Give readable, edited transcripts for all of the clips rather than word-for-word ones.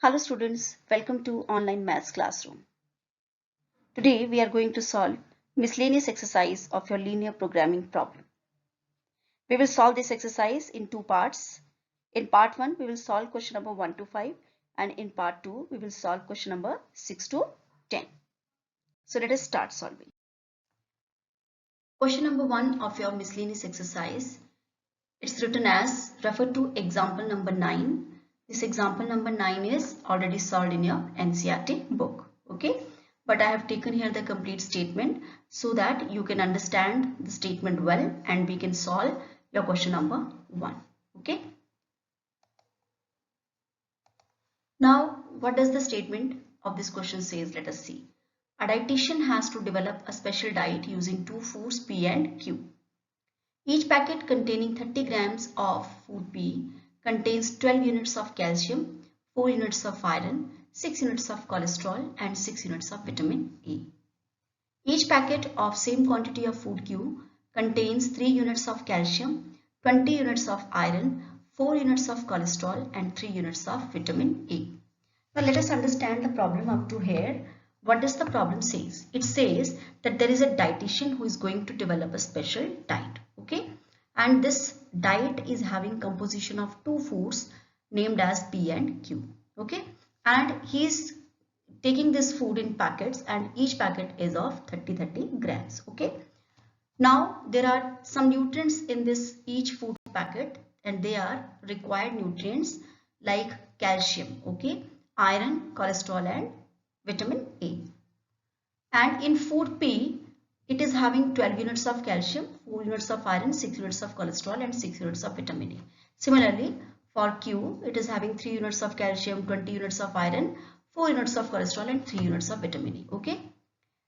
Hello students, welcome to online maths classroom. Today we are going to solve miscellaneous exercise of your linear programming problem. We will solve this exercise in two parts. In part 1 we will solve question number 1 to 5 and in part 2 we will solve question number 6 to 10. So let us start solving. Question number 1 of your miscellaneous exercise, it's written as refer to example number 9. This example number 9 is already solved in your NCERT book. Okay, but I have taken here the complete statement so that you can understand the statement well and we can solve your question number 1. Okay, now what does the statement of this question says? Let us see. A dietitian has to develop a special diet using two foods P and Q. Each packet containing 30 grams of food P contains 12 units of calcium, 4 units of iron, 6 units of cholesterol and 6 units of vitamin A. Each packet of same quantity of food Q contains 3 units of calcium, 20 units of iron, 4 units of cholesterol and 3 units of vitamin A. Now let us understand the problem up to here. What does the problem says? It says that there is a dietitian who is going to develop a special diet. Okay, and this diet is having composition of two foods named as P and Q. Okay, and he is taking this food in packets and each packet is of 30 grams. Okay, now there are some nutrients in this each food packet and they are required nutrients like calcium, okay, iron, cholesterol and vitamin A. And in food P, it is having 12 units of calcium, 4 units of iron, 6 units of cholesterol and 6 units of vitamin A. Similarly, for Q, it is having 3 units of calcium, 20 units of iron, 4 units of cholesterol and 3 units of vitamin A. Okay.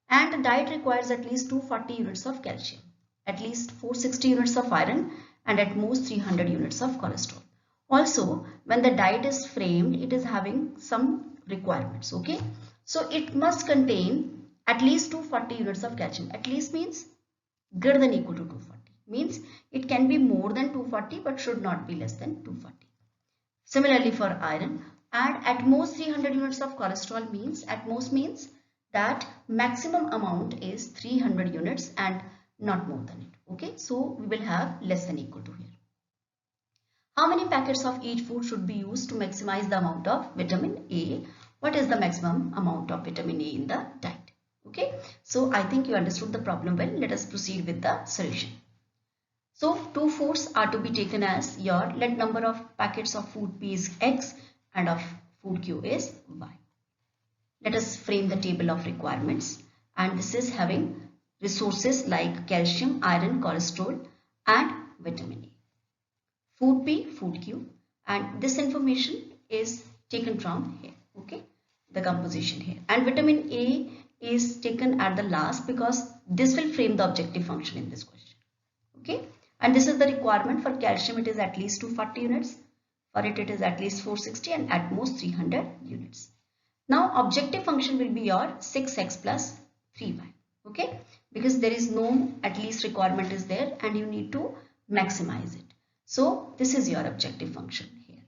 And the diet requires at least 240 units of calcium, at least 460 units of iron and at most 300 units of cholesterol. Also, when the diet is framed, it is having some requirements. Okay. So it must contain at least 240 units of calcium. At least means greater than equal to 240. Means it can be more than 240 but should not be less than 240. Similarly for iron, and at most 300 units of cholesterol means at most means that maximum amount is 300 units and not more than it. Okay, so we will have less than equal to here. How many packets of each food should be used to maximize the amount of vitamin A? What is the maximum amount of vitamin A in the diet? Okay, so I think you understood the problem well. Let us proceed with the solution. So two foods are to be taken as your let number of packets of food P is X and of food Q is Y. Let us frame the table of requirements, and this is having resources like calcium, iron, cholesterol and vitamin A. Food P, food Q, and this information is taken from here. Okay, the composition here, and vitamin A is taken at the last because this will frame the objective function in this question. Okay, and this is the requirement. For calcium it is at least 240 units, for it is at least 460 and at most 300 units. Now objective function will be your 6x plus 3y. Okay, because there is no at least requirement is there and you need to maximize it. So this is your objective function here.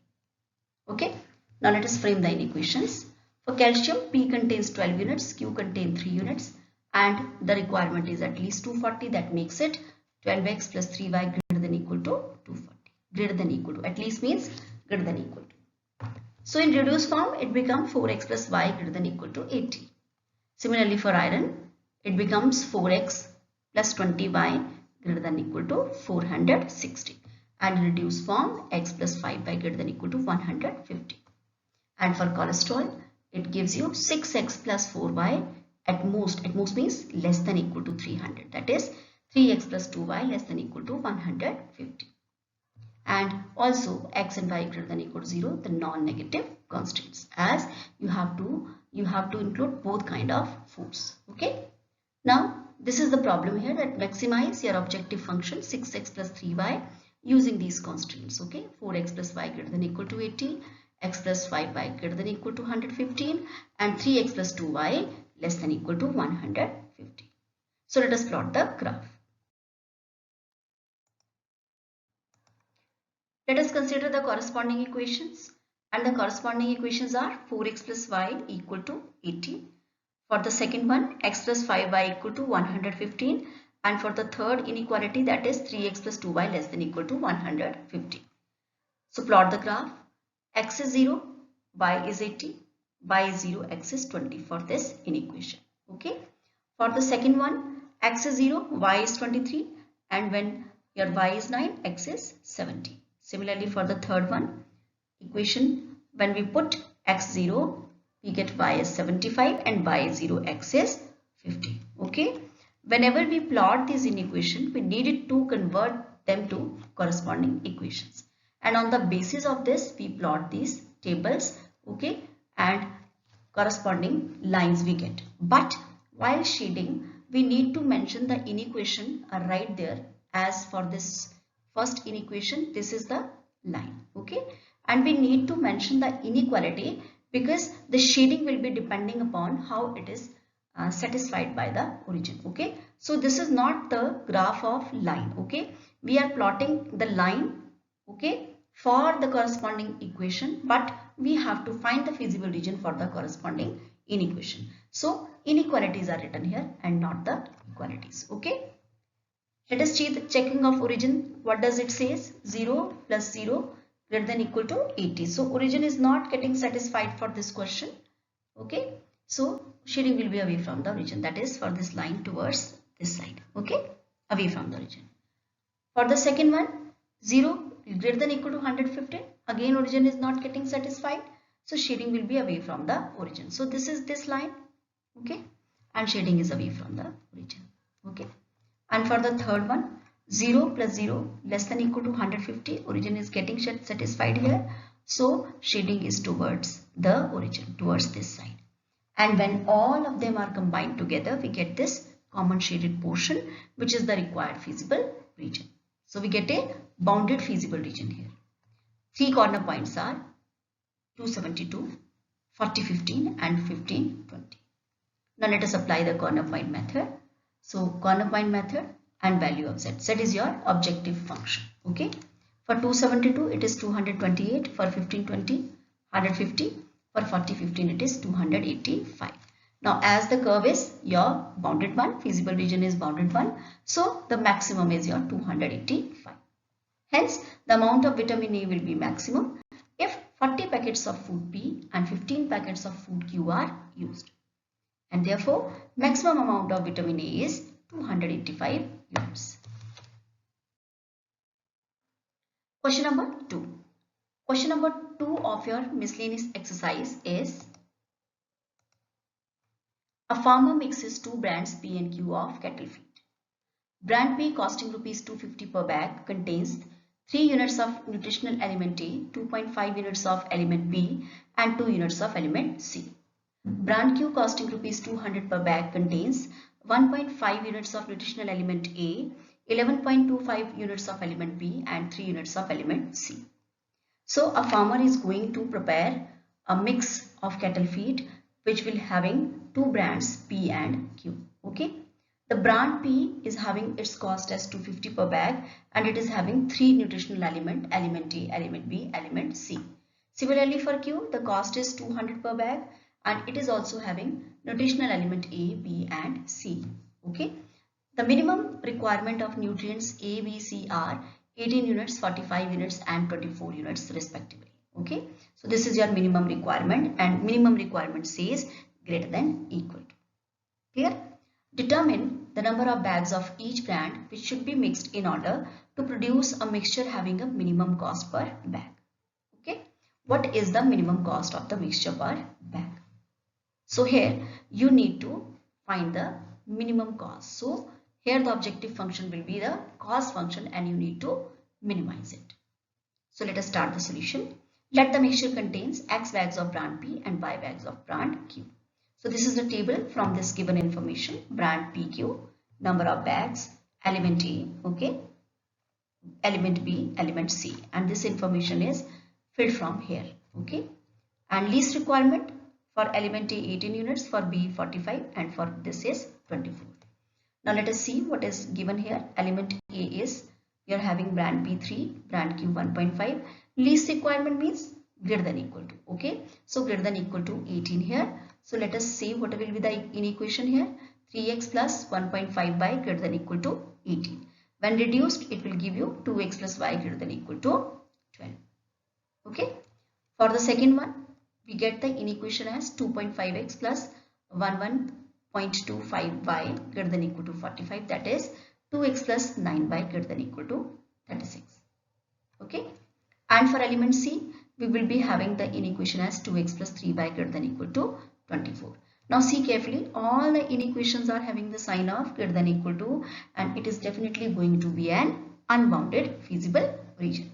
Okay, now let us frame the inequations. For calcium, P contains 12 units, Q contains 3 units and the requirement is at least 240. That makes it 12x plus 3y greater than equal to 240. Greater than equal to, at least means greater than equal to. So in reduced form, it becomes 4x plus y greater than equal to 80. Similarly for iron, it becomes 4x plus 20y greater than equal to 460. And in reduced form, x plus 5y greater than equal to 150. And for cholesterol, it gives you 6x plus 4y at most means less than equal to 300. That is 3x plus 2y less than equal to 150. And also x and y greater than equal to 0, the non-negative constants, as you have to include both kind of foods. Okay. Now this is the problem here, that maximize your objective function 6x plus 3y using these constants. Okay, 4x plus y greater than equal to 80, x plus 5y greater than equal to 115 and 3x plus 2y less than equal to 150. So let us plot the graph. Let us consider the corresponding equations and the corresponding equations are 4x plus y equal to 80. For the second one, x plus 5y equal to 115, and for the third inequality, that is 3x plus 2y less than equal to 150. So plot the graph. X is 0, y is 80, y is 0, x is 20 for this inequation. Okay. For the second one, x is 0, y is 23, and when your y is 9, x is 70. Similarly, for the third one, equation, when we put x 0, we get y is 75 and y is 0, x is 50. Okay. Whenever we plot these inequations, we needed to convert them to corresponding equations. And on the basis of this, we plot these tables, okay, and corresponding lines we get. But while shading, we need to mention the inequation right there. As for this first inequation, this is the line, okay, and we need to mention the inequality because the shading will be depending upon how it is satisfied by the origin. Okay, so this is not the graph of line. Okay, we are plotting the line, okay, for the corresponding equation, but we have to find the feasible region for the corresponding inequation. So inequalities are written here and not the equalities. Okay, let us see the checking of origin. What does it says? 0 plus 0 greater than equal to 80. So origin is not getting satisfied for this question. Okay, so shading will be away from the origin, that is for this line towards this side. Okay, away from the origin. For the second one, 0 greater than equal to 115, again origin is not getting satisfied, so shading will be away from the origin. So this is this line, okay, and shading is away from the origin. Okay, and for the third one, 0 plus 0 less than equal to 150, origin is getting satisfied here, so shading is towards the origin, towards this side. And when all of them are combined together, we get this common shaded portion, which is the required feasible region. So we get a bounded feasible region here. Three corner points are 272, 40, 15 and 15, 20. Now let us apply the corner point method. So corner point method and value of z. Z is your objective function. Okay. For 272 it is 228, for 1520 150, for 40, 15 it is 285. Now as the curve is your bounded one, feasible region is bounded one, so the maximum is your 285. Hence the amount of vitamin A will be maximum if 40 packets of food P and 15 packets of food Q are used. And therefore maximum amount of vitamin A is 285 units. Question number 2. Question number 2 of your miscellaneous exercise is: a farmer mixes two brands P and Q of cattle feed. Brand P costing rupees 250 per bag contains 3 units of nutritional element A, 2.5 units of element B and 2 units of element C. Brand Q costing rupees 200 per bag contains 1.5 units of nutritional element A, 11.25 units of element B and 3 units of element C. So a farmer is going to prepare a mix of cattle feed which will having two brands P and Q. Okay. The brand P is having its cost as 250 per bag and it is having 3 nutritional element A, element B, element C. Similarly for Q, the cost is 200 per bag and it is also having nutritional element A, B and C. Okay. The minimum requirement of nutrients A, B, C are 18 units, 45 units and 24 units respectively. Okay. So this is your minimum requirement and minimum requirement says greater than equal to. Clear? Determine the number of bags of each brand which should be mixed in order to produce a mixture having a minimum cost per bag. Okay. What is the minimum cost of the mixture per bag? So here you need to find the minimum cost. So here the objective function will be the cost function and you need to minimize it. So let us start the solution. Let the mixture contains X bags of brand P and Y bags of brand Q. So this is the table from this given information: brand PQ, number of bags, element A, okay, element B, element C, and this information is filled from here, okay. And least requirement for element A 18 units, for B 45 and for this is 24. Now let us see what is given here. Element A is we are having brand P 3, brand Q 1.5. Least requirement means greater than equal to. Okay, so greater than equal to 18 here. So let us see what will be the inequation here. 3x plus 1.5 y greater than equal to 18. When reduced, it will give you 2x plus y greater than equal to 12. Okay. For the second one, we get the inequation as 2.5x plus 11.25y greater than equal to 45. That is 2x plus 9y greater than equal to 36. Okay. And for element C, we will be having the inequation as 2x plus 3y greater than equal to 24. Now see carefully, all the inequations are having the sign of greater than equal to, and it is definitely going to be an unbounded feasible region.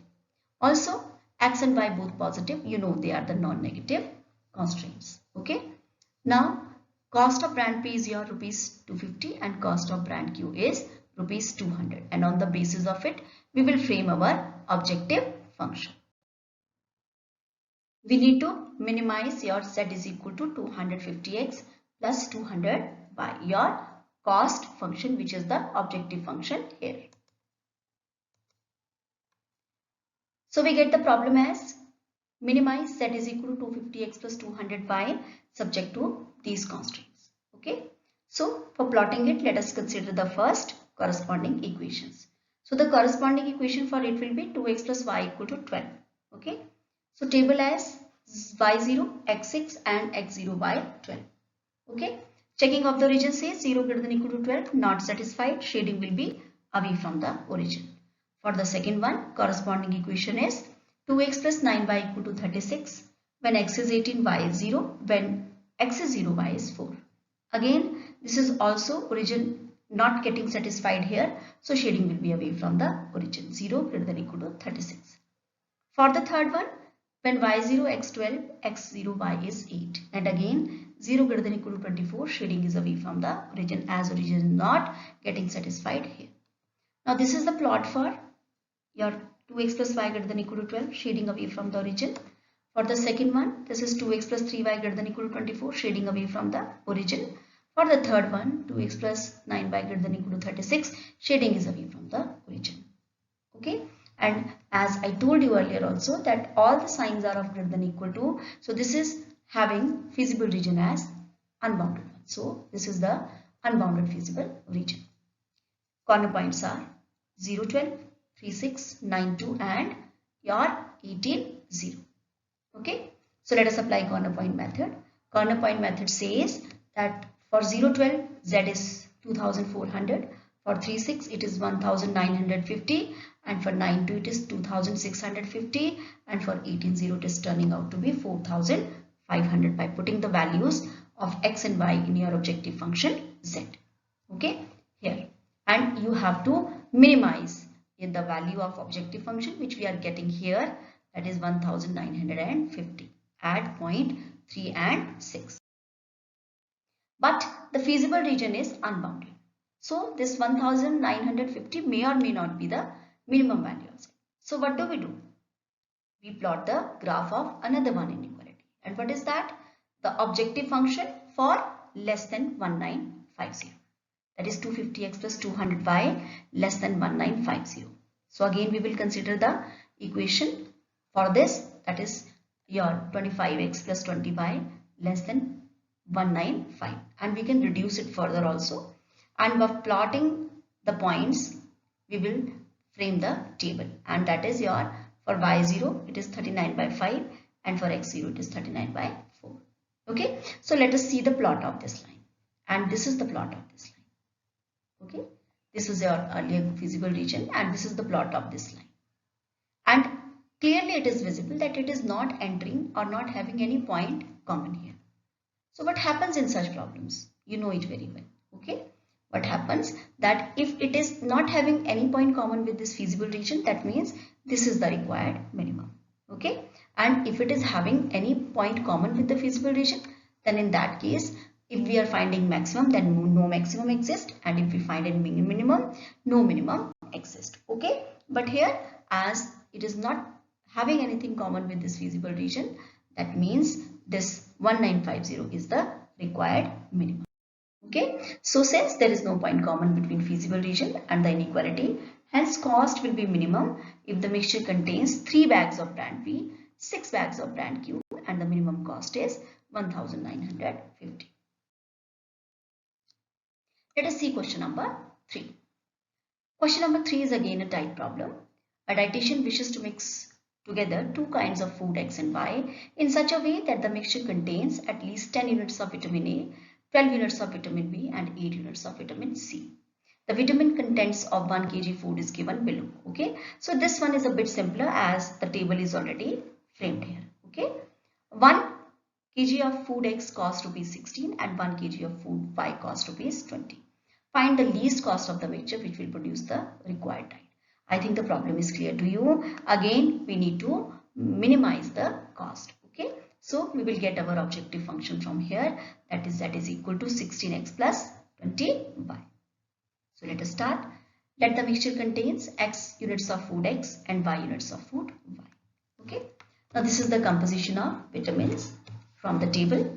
Also, x and y both positive, you know they are the non-negative constraints. Okay. Now, cost of brand P is your rupees 250 and cost of brand Q is rupees 200, and on the basis of it, we will frame our objective function. We need to minimize your z is equal to 250x plus 200y, your cost function, which is the objective function here. So we get the problem as minimize z is equal to 250x plus 200y subject to these constraints. Okay. So for plotting it, let us consider the first corresponding equations. So the corresponding equation for it will be 2x plus y equal to 12. Okay. So table as y0, x6 and x0, y12. Okay. Checking of the origin says 0 greater than equal to 12, not satisfied, shading will be away from the origin. For the second one, corresponding equation is 2x plus 9y equal to 36. When x is 18, y is 0. When x is 0, y is 4. Again, this is also origin not getting satisfied here. So shading will be away from the origin. 0 greater than equal to 36. For the third one, when y is 0, x 12, x 0, y is 8. And again, 0 greater than equal to 24, shading is away from the origin, as origin is not getting satisfied here. Now this is the plot for your 2x plus y greater than equal to 12, shading away from the origin. For the second one, this is 2x plus 3y greater than equal to 24, shading away from the origin. For the third one, 2x plus 9y greater than equal to 36, shading is away from the origin. Okay. And as I told you earlier also that all the signs are of greater than equal to, so this is having feasible region as unbounded one. So this is the unbounded feasible region. Corner points are 0, 12, 3, 6, 9, 2 and your 18, 0. Okay. So let us apply corner point method. Corner point method says that for 0, 12, z is 2400. For 3, 6, it is 1950. And for 9, 2, it is 2650. And for 18, 0, it is turning out to be 4500 by putting the values of x and y in your objective function z. Okay. Here. And you have to minimize in the value of objective function which we are getting here, that is 1950 at point 3 and 6. But the feasible region is unbounded. So this 1950 may or may not be the minimum value. So what do? We plot the graph of another one inequality. And what is that? The objective function for less than 1950. That is 250x plus 200y less than 1950. So again we will consider the equation for this, that is your 25x plus 20y less than 195, and we can reduce it further also. And by plotting the points we will frame the table, and that is your for y0 it is 39 by 5 and for x0 it is 39 by 4. Okay, so let us see the plot of this line, and this is the plot of this line. Okay, this is your earlier feasible region and this is the plot of this line, and clearly it is visible that it is not entering or not having any point common here. So what happens in such problems? You know it very well. Okay, what happens that if it is not having any point common with this feasible region, that means this is the required minimum. Okay, and if it is having any point common with the feasible region, then in that case, if we are finding maximum, then no maximum exists, and if we find any minimum, no minimum exists. Okay, but here as it is not having anything common with this feasible region, that means this 1950 is the required minimum. Okay, so since there is no point common between feasible region and the inequality, hence cost will be minimum if the mixture contains 3 bags of brand P, 6 bags of brand Q and the minimum cost is 1950. Let us see question number 3. Question number 3 is again a type problem. A dietitian wishes to mix together two kinds of food X and Y in such a way that the mixture contains at least 10 units of vitamin A, 12 units of vitamin B and 8 units of vitamin C. The vitamin contents of 1 kg food is given below. Okay, so this one is a bit simpler as the table is already framed here. Okay, 1 kg of food X costs rupees 16 and 1 kg of food Y costs rupees 20. Find the least cost of the mixture which will produce the required diet. I think the problem is clear to you. Again, we need to minimize the cost. Okay, so we will get our objective function from here, that is equal to 16x plus 20y. So let us start. Let the mixture contains x units of food X and y units of food Y. Okay, now this is the composition of vitamins from the table.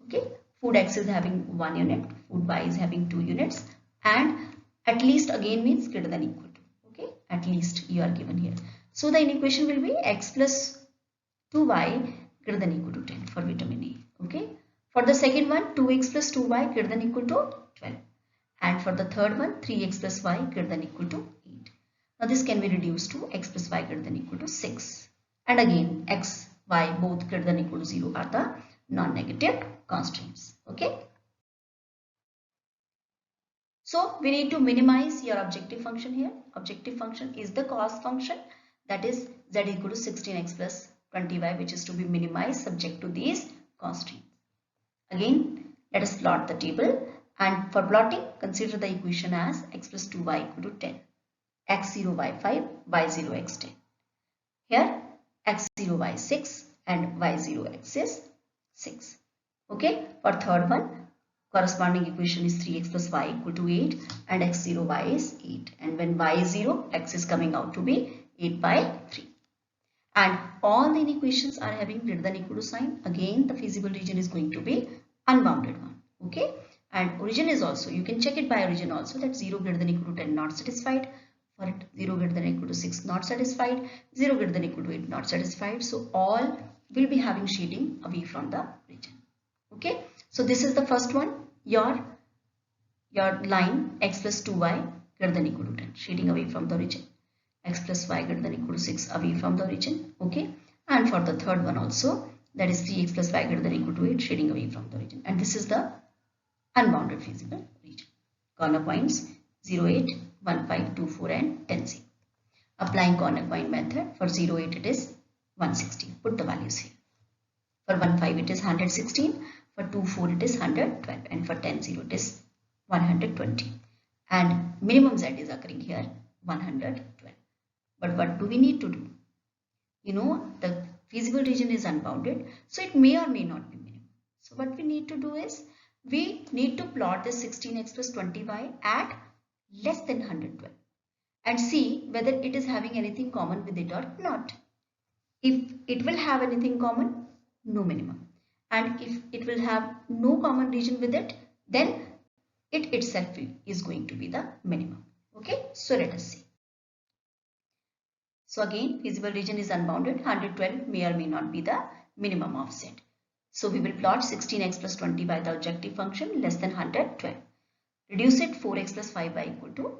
Okay, food X is having 1 unit, food Y is having 2 units, and at least again means greater than equal to. Okay, at least you are given here. So the inequation will be X plus 2Y greater than equal to 10 for vitamin A. Okay, for the second one 2x plus 2y greater than equal to 12, and for the third one 3x plus y greater than equal to 8. Now this can be reduced to x plus y greater than equal to 6, and again x, y both greater than equal to 0 are the non-negative constraints. Okay, so we need to minimize your objective function here. Objective function is the cost function, that is z equal to 16x plus 20y, which is to be minimized subject to these constraints. Again, let us plot the table, and for plotting consider the equation as x plus 2y equal to 10, x0 y5, y0 x10. Here x0 y6 and y0 x is 6. Okay, for third one corresponding equation is 3x plus y equal to 8 and x0 y is 8, and when y is 0 x is coming out to be 8 by 3. And all the inequations are having greater than equal to sign. Again the feasible region is going to be unbounded one. Okay, and origin is also, you can check it by origin also, that 0 greater than equal to 10 not satisfied, for it 0 greater than equal to 6 not satisfied, 0 greater than equal to 8 not satisfied. So all will be having shading away from the region. Okay, so this is the first one, your line x plus 2y greater than equal to 10 shading away from the origin, x plus y greater than equal to 6 away from the origin. Okay, and for the third one also, that is 3x plus y greater than equal to 8 shading away from the origin, and this is the unbounded feasible region. Corner points 0, 8, 1, 5, 2, 4 and 10, 0. Applying corner point method, for 0, 8 it is 116. Put the values here. For 1, 5 it is 116. For 2, 4 it is 112. And for 10, 0 it is 120. And minimum z is occurring here 112. But what do we need to do? You know, the feasible region is unbounded, so it may or may not be minimum. So what we need to do is, we need to plot this 16x plus 20y at less than 112 and see whether it is having anything common with it or not. If it will have anything common, no minimum. And if it will have no common region with it, then it itself is going to be the minimum. Okay, so let us see. So again, feasible region is unbounded, 112 may or may not be the minimum of z. So we will plot 16x plus 20 by the objective function less than 112. Reduce it, 4x plus 5y equal to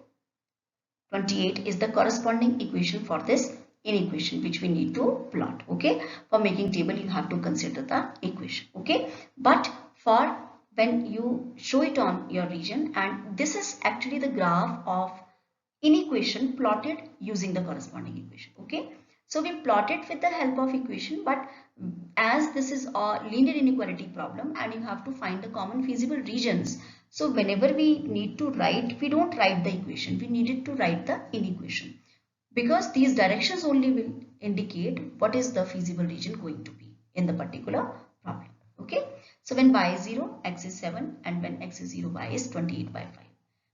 28 is the corresponding equation for this inequation which we need to plot. Okay, for making table you have to consider the equation. Okay, but for when you show it on your region, and this is actually the graph of inequation plotted using the corresponding equation. Okay, so we plot it with the help of equation, but as this is a linear inequality problem and you have to find the common feasible regions, so whenever we need to write, we don't write the equation, we needed to write the inequation, because these directions only will indicate what is the feasible region going to be in the particular problem. Okay, so when y is 0, x is 7, and when x is 0, y is 28 by 5.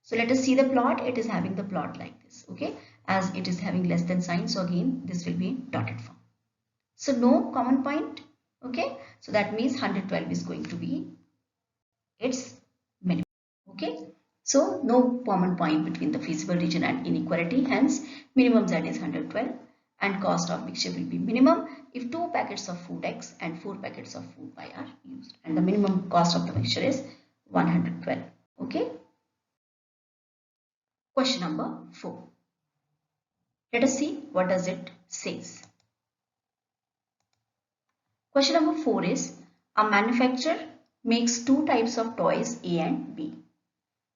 So let us see the plot. It is having the plot like this. Okay, as it is having less than sign, so again this will be dotted form. So no common point. Okay, so that means 112 is going to be its minimum. Okay, so no common point between the feasible region and inequality, hence minimum z is 112 and cost of mixture will be minimum. if 2 packets of food X and 4 packets of food Y are used, and the minimum cost of the mixture is 112. Okay. Question number 4. Let us see what does it says. Question number 4 is, a manufacturer makes 2 types of toys A and B.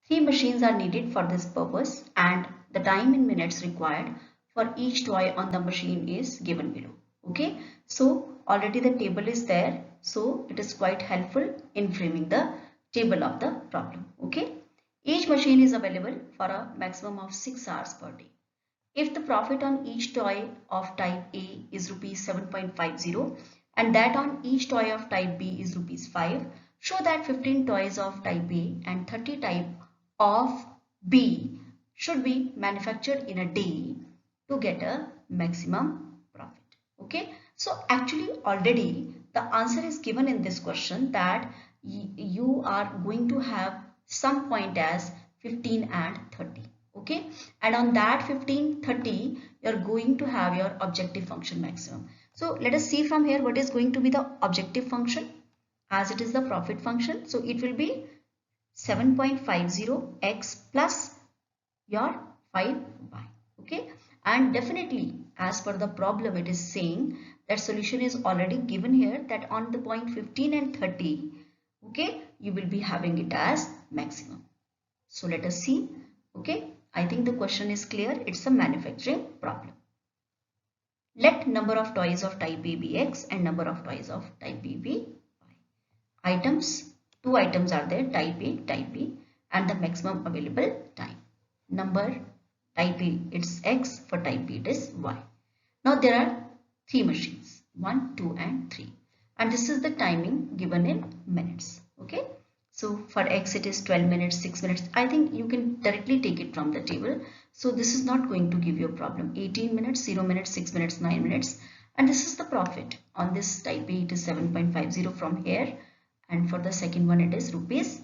3 machines are needed for this purpose and the time in minutes required for each toy on the machine is given below. Okay, so already the table is there, so it is quite helpful in framing the table of the problem. Okay, each machine is available for a maximum of 6 hours per day. If the profit on each toy of type A is rupees 7.50 and that on each toy of type B is rupees 5, show that 15 toys of type A and 30 type of B should be manufactured in a day to get a maximum profit. Okay, so actually already the answer is given in this question that you are going to have some point as 15 and 30. Okay, and on that 15, 30 you are going to have your objective function maximum. So let us see from here what is going to be the objective function, as it is the profit function. So it will be 7.50x plus your 5y. Okay, and definitely as per the problem it is saying that solution is already given here, that on the point 15 and 30, okay, you will be having it as maximum. So let us see. Okay, I think the question is clear. It's a manufacturing problem. Let number of toys of type A be X and number of toys of type B be Y. Items, 2 items are there, type A, type B, and the maximum available time. Number, type A it's X, for type B it is Y. Now there are 3 machines, 1, 2 and 3, and this is the timing given in minutes. Okay, so for X it is 12 minutes, 6 minutes. I think you can directly take it from the table. So this is not going to give you a problem. 18 minutes, 0 minutes, 6 minutes, 9 minutes. And this is the profit. On this type A it is 7.50 from here. And for the second one it is rupees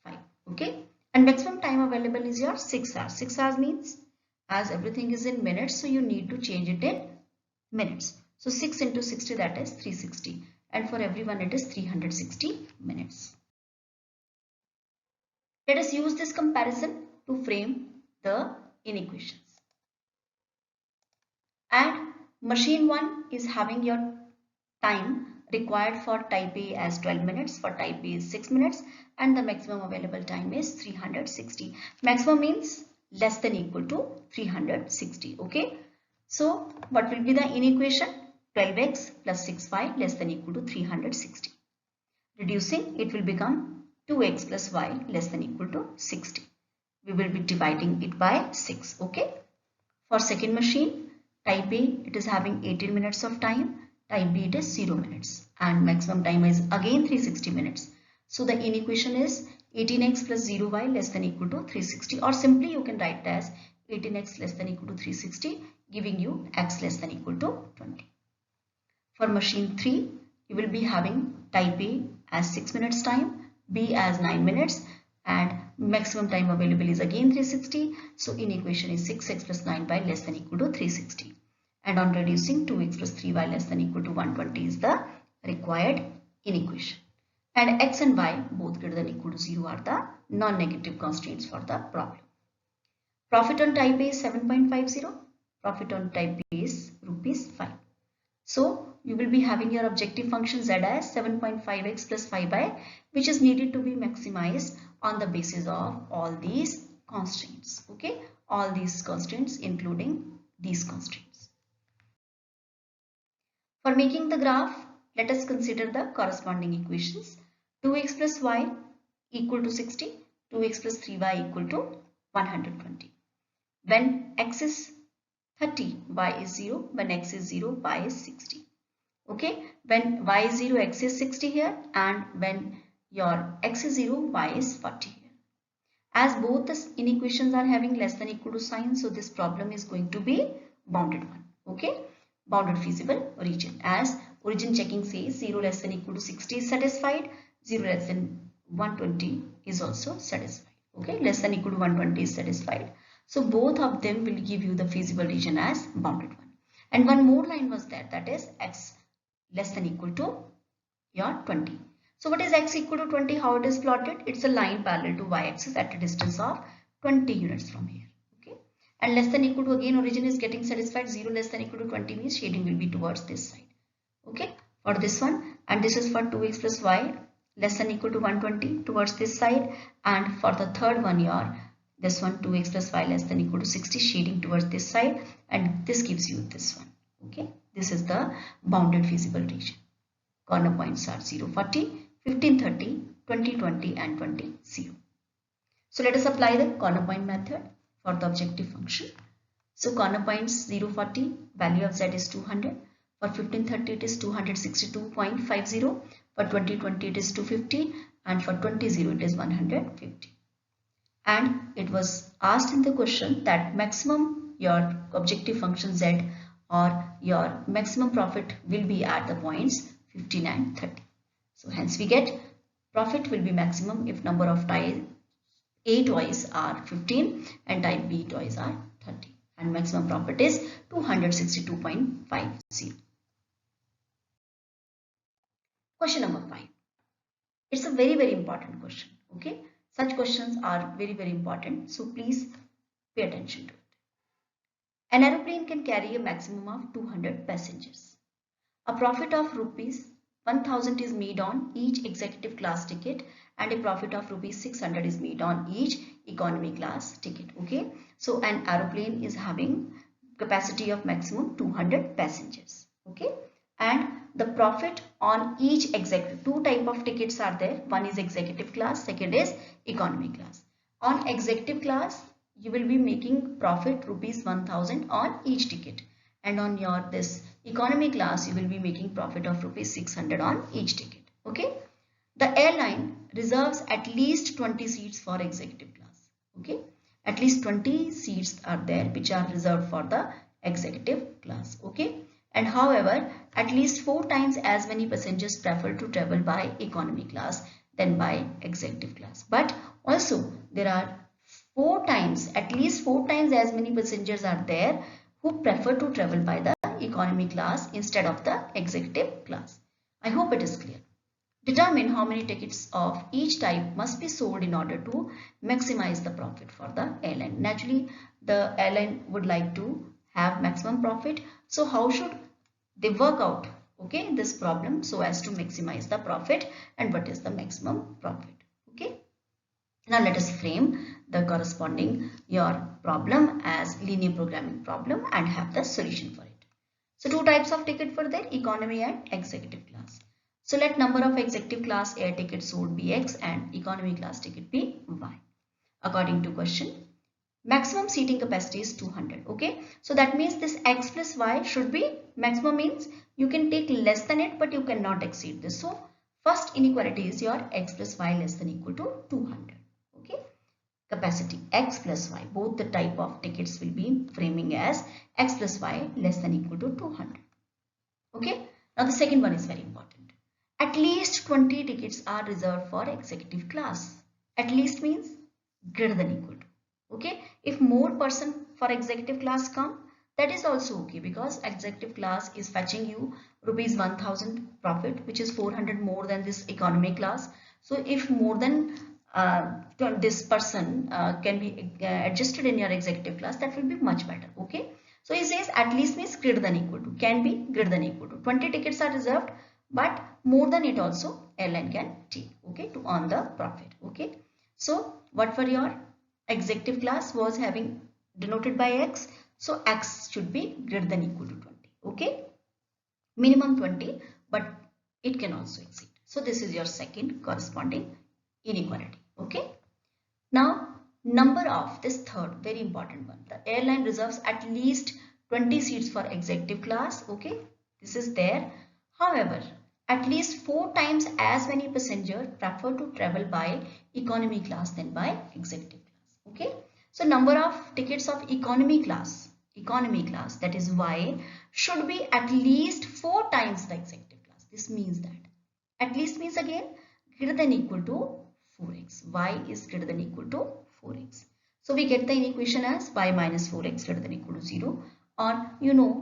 5. Okay. And maximum time available is your 6 hours. 6 hours means as everything is in minutes, so you need to change it in minutes. So 6 into 60, that is 360. And for everyone it is 360 minutes. Let us use this comparison to frame the inequations. And machine 1 is having your time required for type A as 12 minutes, for type B is 6 minutes, and the maximum available time is 360. Maximum means less than equal to 360. Okay, so what will be the inequation? 12x plus 6y less than equal to 360. Reducing, it will become 2x plus y less than equal to 60. We will be dividing it by 6. Okay, for second machine type A it is having 18 minutes of time, type B it is 0 minutes, and maximum time is again 360 minutes. So the inequation is 18x plus 0y less than equal to 360, or simply you can write it as 18x less than equal to 360, giving you x less than equal to 20. For machine 3 you will be having type A as 6 minutes time, B as 9 minutes, and maximum time available is again 360. So inequation is 6x plus 9y less than equal to 360. And on reducing, 2x plus 3y less than equal to 120 is the required inequation. And x and y both greater than equal to 0 are the non-negative constraints for the problem. Profit on type A is 7.50. Profit on type B is rupees 5. So you will be having your objective function z as 7.5x plus 5y, which is needed to be maximized on the basis of all these constraints. Okay, all these constraints including these constraints. For making the graph, let us consider the corresponding equations. 2x plus y equal to 60, 2x plus 3y equal to 120. When x is 30, y is 0. When x is 0, y is 60. Okay, when y is 0, x is 60 here, and when your x is 0, y is 40 here. As both the inequations are having less than equal to sign, so this problem is going to be bounded one. Okay, bounded feasible region, as origin checking says 0 less than equal to 60 is satisfied, 0 less than 120 is also satisfied. Okay, less than equal to 120 is satisfied. So both of them will give you the feasible region as bounded one. And one more line was there, that is x less than equal to your 20. So what is x equal to 20? How it is plotted? It's a line parallel to y-axis at a distance of 20 units from here. Okay. And less than equal to, again origin is getting satisfied. 0 less than equal to 20 means shading will be towards this side. Okay. For this one, and this is for 2x plus y less than equal to 120 towards this side, and for the third one your this one 2x plus y less than equal to 60 shading towards this side, and this gives you this one. Okay. This is the bounded feasible region. Corner points are 0, 40, 15, 30, 20, 20 and 20, 0. So let us apply the corner point method for the objective function. So corner points 0, 40, value of z is 200. For 15, 30 it is 262.50. For 20, 20 it is 250. And for 20, 0 it is 150. And it was asked in the question that maximum your objective function z or your maximum profit will be at the points 15 and 30. So hence we get profit will be maximum if number of type A toys are 15 and type B toys are 30, and maximum profit is 262.50. Question number 5. It's a very important question. Okay, such questions are very important, so please pay attention to it. An aeroplane can carry a maximum of 200 passengers. A profit of rupees 1000 is made on each executive class ticket and a profit of rupees 600 is made on each economy class ticket. Okay, so an aeroplane is having capacity of maximum 200 passengers. Okay, and the profit on each executive, two type of tickets are there. One is executive class, second is economy class. On executive class you will be making profit rupees 1000 on each ticket, and on your this economy class you will be making profit of rupees 600 on each ticket. Okay, the airline reserves at least 20 seats for executive class. Okay, at least 20 seats are there which are reserved for the executive class. Okay, and however at least 4 times as many passengers prefer to travel by economy class than by executive class. But also there are at least 4 times as many passengers are there who prefer to travel by the economy class instead of the executive class. I hope it is clear. Determine how many tickets of each type must be sold in order to maximize the profit for the airline. Naturally, the airline would like to have maximum profit. So how should they work out, okay, this problem so as to maximize the profit, and what is the maximum profit? Okay. Now let us frame the corresponding your problem as linear programming problem and have the solution for it. So two types of ticket for there, economy and executive class. So let number of executive class air tickets sold be x and economy class ticket be y. According to question, maximum seating capacity is 200. Okay, so that means this x plus y should be maximum, means you can take less than it but you cannot exceed this. So first inequality is your x plus y less than equal to 200. Okay, capacity x plus y, both the type of tickets will be framing as x plus y less than equal to 200. Okay, now the second one is very important. At least 20 tickets are reserved for executive class. At least means greater than equal to. Okay, if more person for executive class come, that is also okay, because executive class is fetching you rupees 1000 profit, which is 400 more than this economy class. So if more than this person can be adjusted in your executive class, that will be much better. Okay, so he says at least means greater than equal to, can be greater than equal to. 20 tickets are reserved, but more than it also airline can take, okay, to earn the profit. Okay, so what for your executive class was having denoted by x, so x should be greater than equal to 20. Okay, minimum 20, but it can also exceed. So this is your second corresponding inequality. Okay, now number of this third very important one, the airline reserves at least 20 seats for executive class. Okay, this is there. However, at least 4 times as many passengers prefer to travel by economy class than by executive class. Okay, so number of tickets of economy class that is y should be at least 4 times the executive class. This means that at least means again greater than equal to 4x. Y is greater than equal to 4x. So we get the inequation as y minus 4x greater than equal to 0. or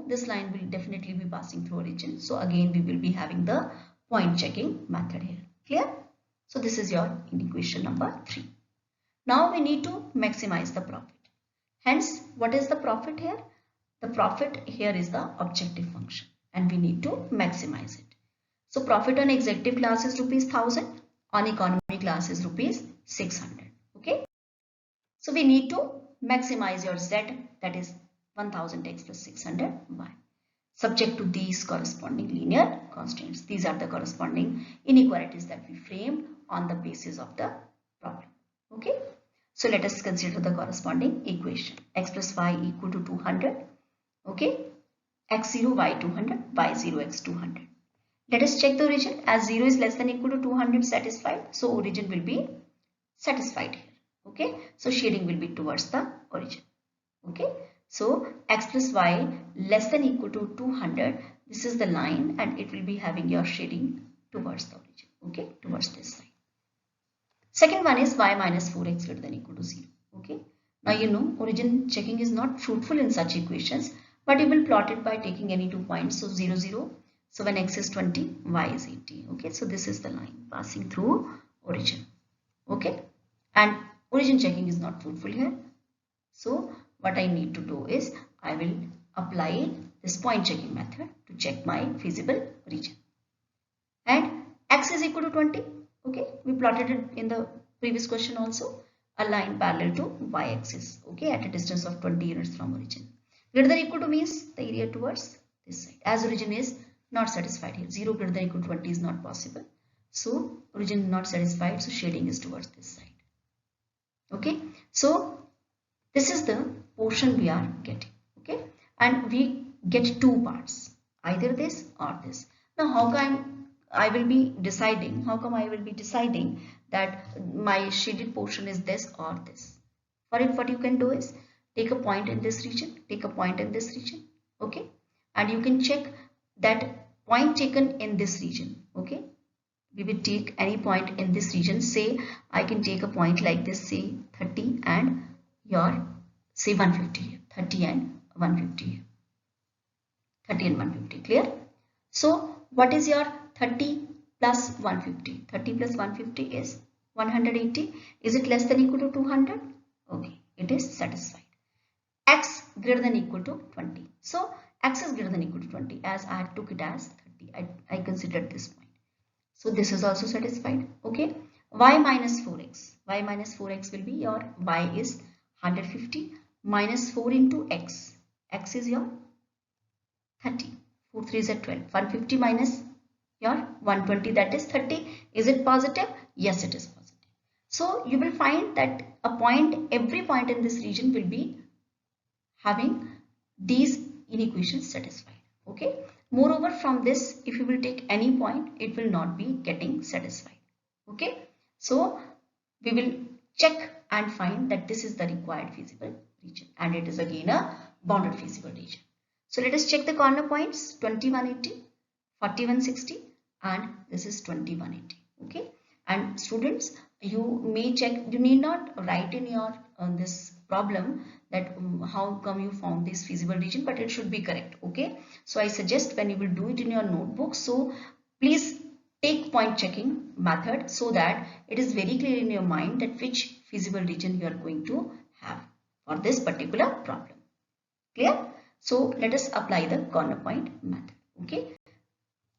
this line will definitely be passing through origin. So again we will be having the point checking method here. Clear? So this is your equation number 3. Now we need to maximize the profit. Hence, what is the profit here? The profit here is the objective function and we need to maximize it. So profit on executive class is rupees 1000, on economy class is rupees 600. Okay. So we need to maximize your z, that is 1000x plus 600y, subject to these corresponding linear constraints. These are the corresponding inequalities that we framed on the basis of the problem. Okay. So let us consider the corresponding equation. X plus y equal to 200. Okay. X0, y 200, y0, x 200. Let us check the origin. As 0 is less than equal to 200 satisfied, so origin will be satisfied here. Okay. So shading will be towards the origin. Okay. So x plus y less than equal to 200. This is the line and it will be having your shading towards the origin. Okay. Towards this side. Second one is y minus 4x greater than equal to 0. Okay. Now origin checking is not fruitful in such equations, but you will plot it by taking any 2 points. So 0, 0. So when x is 20, y is 80. Okay. So this is the line passing through origin. Okay. And origin checking is not fruitful here. So what I need to do is I will apply this point checking method to check my feasible region. And x is equal to 20. Okay, we plotted it in the previous question also. A line parallel to y-axis. Okay, at a distance of 20 units from origin. Greater than equal to means the area towards this side. As origin is not satisfied here. 0 greater than equal to 20 is not possible. So origin not satisfied. So shading is towards this side. Okay, so this is the portion we are getting. Okay, and we get 2 parts, either this or this. Now how come I will be deciding that my shaded portion is this or this? For it, what you can do is take a point in this region, take a point in this region. Okay, and you can check that point taken in this region. Okay, we will take any point in this region. Say I can take a point like this, say 30 and your say 150 here, 30 and 150 here, 30 and 150. Clear? So what is your 30 plus 150? 30 plus 150 is 180. Is it less than equal to 200? Okay, it is satisfied. X greater than equal to 20. So x is greater than equal to 20, as I took it as 30. I considered this point. So this is also satisfied. Okay. Y minus 4x. Y minus 4x will be your y is 150 minus 4 into x. X is your 30. 4 3 is 12. 150 minus your 120, that is 30. Is it positive? Yes, it is positive. So you will find that every point in this region will be having these inequations satisfied. Okay. Moreover, from this, if you will take any point, it will not be getting satisfied. Okay. So we will check and find that this is the required feasible region, and it is again a bounded feasible region. So let us check the corner points: 2180, 4160, and this is 2180. Okay. And students, you may check, you need not write in your this problem that how come you found this feasible region, but it should be correct. Okay. So I suggest when you will do it in your notebook, so please take point checking method so that it is very clear in your mind that which feasible region you are going to have for this particular problem. Clear? So let us apply the corner point method. Okay.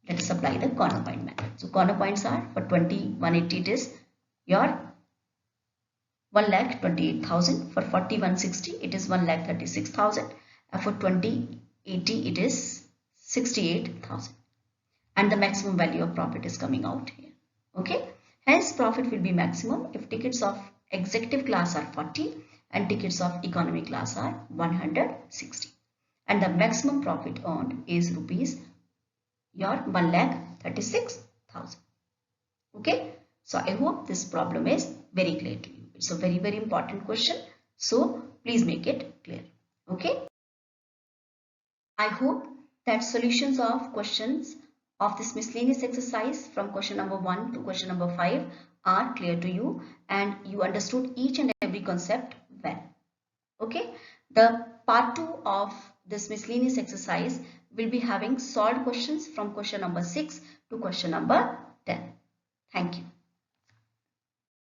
Let us apply the corner point method. So corner points are for 2180 it is your 1,28,000. For 4160 it is 1,36,000. And for 2080 it is 68,000. And the maximum value of profit is coming out here. Okay. Hence profit will be maximum if tickets of executive class are 40 and tickets of economy class are 160. And the maximum profit earned is rupees your 1,36,000. Okay. So I hope this problem is very clear to you. It's a very, very important question. So please make it clear. Okay. I hope that solutions of questions of this miscellaneous exercise from question number 1 to question number 5 are clear to you and you understood each and every concept well. Okay. The part 2 of this miscellaneous exercise will be having solved questions from question number 6 to question number 10.